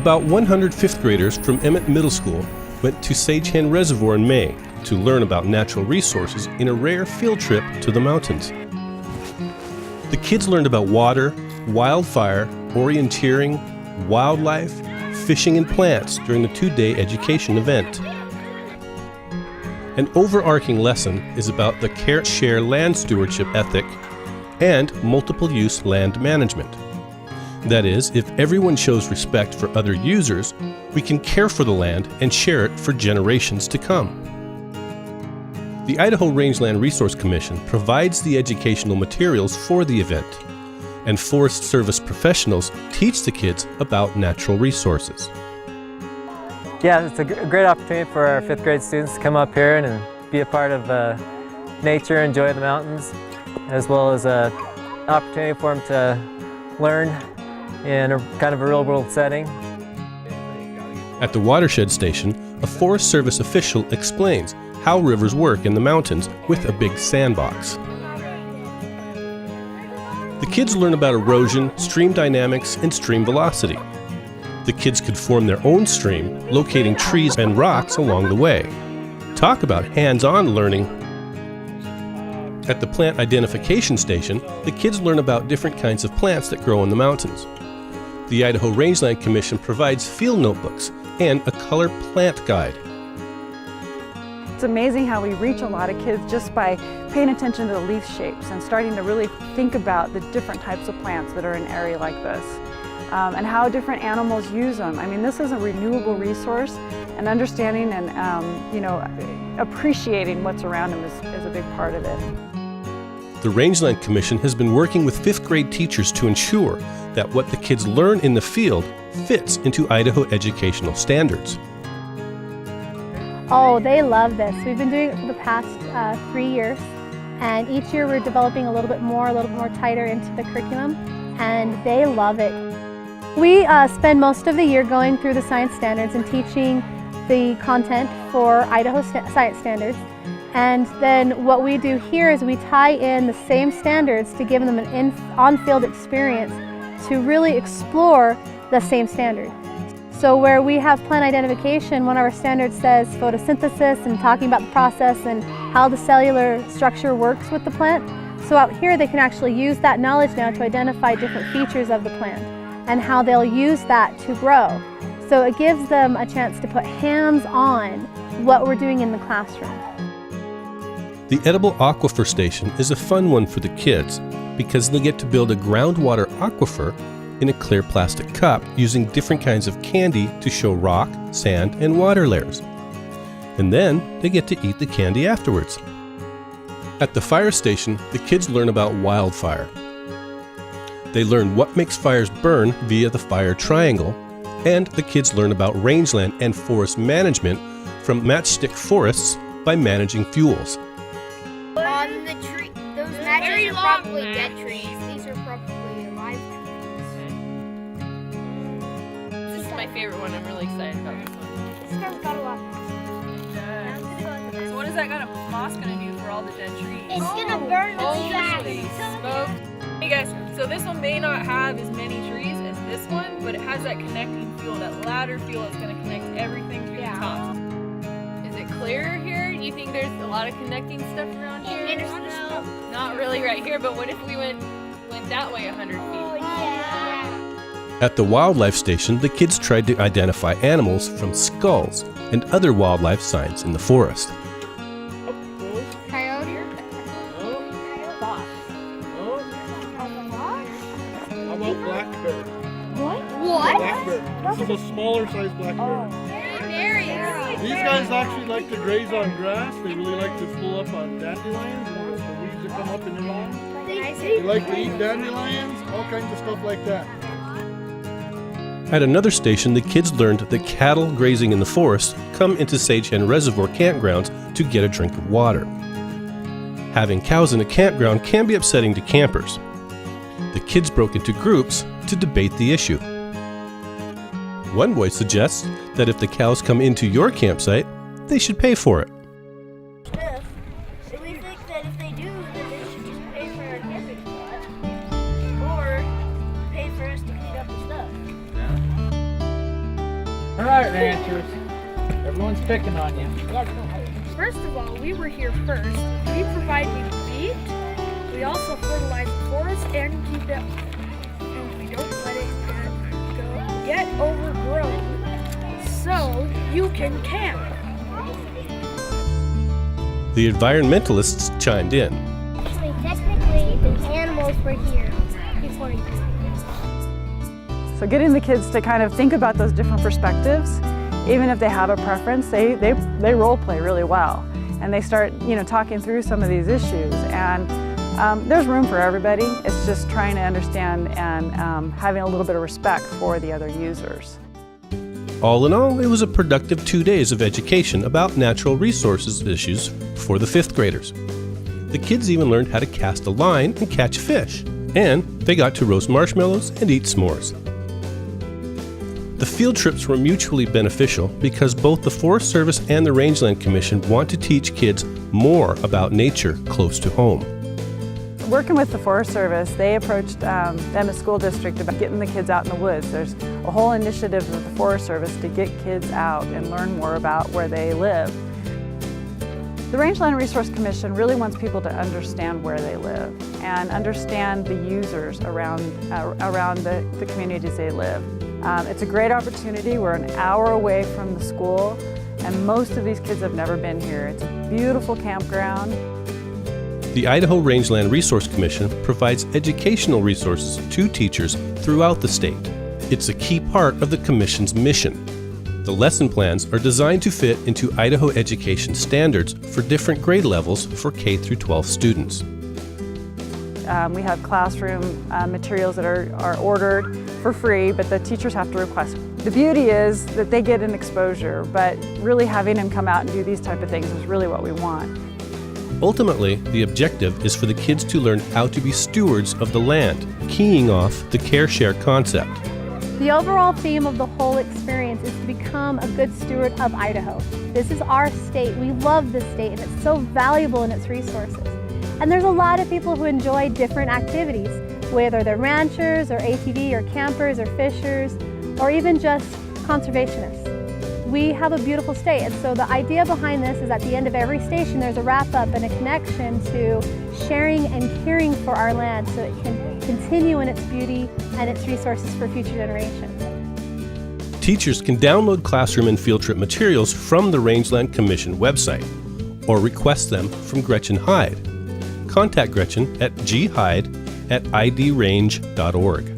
About 100 fifth graders from Emmett Middle School went to Sagehen Reservoir in May to learn about natural resources in a rare field trip to the mountains. The kids learned about water, wildfire, orienteering, wildlife, fishing, and plants during the 2-day education event. An overarching lesson is about the care-share land stewardship ethic and multiple-use land management. That is, if everyone shows respect for other users, we can care for the land and share it for generations to come. The Idaho Rangeland Resource Commission provides the educational materials for the event, and Forest Service professionals teach the kids about natural resources. Yeah, it's a great opportunity for our 5th grade students to come up here and be a part of nature, enjoy the mountains, as well as an opportunity for them to learn in a kind of a real-world setting. At the watershed station, a Forest Service official explains how rivers work in the mountains with a big sandbox. The kids learn about erosion, stream dynamics, and stream velocity. The kids could form their own stream, locating trees and rocks along the way. Talk about hands-on learning. At the plant identification station, the kids learn about different kinds of plants that grow in the mountains. The Idaho Rangeland Commission provides field notebooks and a color plant guide. It's amazing how we reach a lot of kids just by paying attention to the leaf shapes and starting to really think about the different types of plants that are in an area like this, and how different animals use them. I mean, this is a renewable resource, and understanding and appreciating what's around them is a big part of it. The Rangeland Commission has been working with 5th grade teachers to ensure that what the kids learn in the field fits into Idaho educational standards. Oh, they love this. We've been doing it for the past 3 years, and each year we're developing a little bit more tighter into the curriculum, and they love it. We spend most of the year going through the science standards and teaching the content for Idaho science standards, and then what we do here is we tie in the same standards to give them an on-field experience to really explore the same standard. So where we have plant identification, one of our standards says photosynthesis and talking about the process and how the cellular structure works with the plant. So out here they can actually use that knowledge now to identify different features of the plant and how they'll use that to grow. So it gives them a chance to put hands on what we're doing in the classroom. The Edible Aquifer Station is a fun one for the kids because they get to build a groundwater aquifer in a clear plastic cup using different kinds of candy to show rock, sand, and water layers. And then they get to eat the candy afterwards. At the fire station, the kids learn about wildfire. They learn what makes fires burn via the fire triangle, and the kids learn about rangeland and forest management from matchstick forests by managing fuels. On the tree, those matches are probably dead trees. These are probably alive trees. This is my favorite one. I'm really excited about this one. This guy's got a lot. So what is that kind of moss gonna do for all the dead trees? It's gonna burn the Holy sap. smoke. Hey guys, so this one may not have as many trees as this one, but it has that connecting fuel, that ladder fuel that's gonna connect everything through the top. Is it clearer here? Do you think there's a lot of connecting stuff around here? No. Not really right here, but what if we went that way 100 feet? Oh, yeah. At the wildlife station, the kids tried to identify animals from skulls and other wildlife signs in the forest. Coyote? How about black bear? What? Black bear. This is a smaller size black bear. There he is. These guys actually like to graze on grass. They really like to pull up on dandelions and the weeds that come up in their lawn. They like to eat dandelions, all kinds of stuff like that. At another station, the kids learned that cattle grazing in the forest come into Sagehen Reservoir campgrounds to get a drink of water. Having cows in a campground can be upsetting to campers. The kids broke into groups to debate the issue. One boy suggests that if the cows come into your campsite, they should pay for it. We think that if they do, then they should just pay for our camping spot. Or pay for us to clean up the stuff. picking on you. First of all, we were here first. We provide you feed. We also fertilize the forest and keep it, and we don't let it get overgrown, so you can camp. The environmentalists chimed in. Actually, technically, the animals were here before you. So getting the kids to kind of think about those different perspectives, even if they have a preference, they role play really well. And they start, talking through some of these issues. And there's room for everybody. It's just trying to understand and having a little bit of respect for the other users. All in all, it was a productive 2 days of education about natural resources issues for the 5th graders. The kids even learned how to cast a line and catch fish. And they got to roast marshmallows and eat s'mores. The field trips were mutually beneficial because both the Forest Service and the Rangeland Commission want to teach kids more about nature close to home. Working with the Forest Service, they approached them as school district about getting the kids out in the woods. There's a whole initiative with the Forest Service to get kids out and learn more about where they live. The Rangeland Resource Commission really wants people to understand where they live and understand the users around the communities they live. It's a great opportunity. We're an hour away from the school, and most of these kids have never been here. It's a beautiful campground. The Idaho Rangeland Resource Commission provides educational resources to teachers throughout the state. It's a key part of the Commission's mission. The lesson plans are designed to fit into Idaho education standards for different grade levels for K through 12 students. We have classroom materials that are ordered for free, but the teachers have to request. The beauty is that they get an exposure, but really having them come out and do these type of things is really what we want. Ultimately, the objective is for the kids to learn how to be stewards of the land, keying off the care-share concept. The overall theme of the whole experience is to become a good steward of Idaho. This is our state. We love this state, and it's so valuable in its resources. And there's a lot of people who enjoy different activities, whether they're ranchers or ATV or campers or fishers or even just conservationists. We have a beautiful state, and so the idea behind this is at the end of every station there's a wrap-up and a connection to sharing and caring for our land so it can continue in its beauty and its resources for future generations. Teachers can download classroom and field trip materials from the Rangeland Commission website or request them from Gretchen Hyde. Contact Gretchen at ghyde@idrange.org.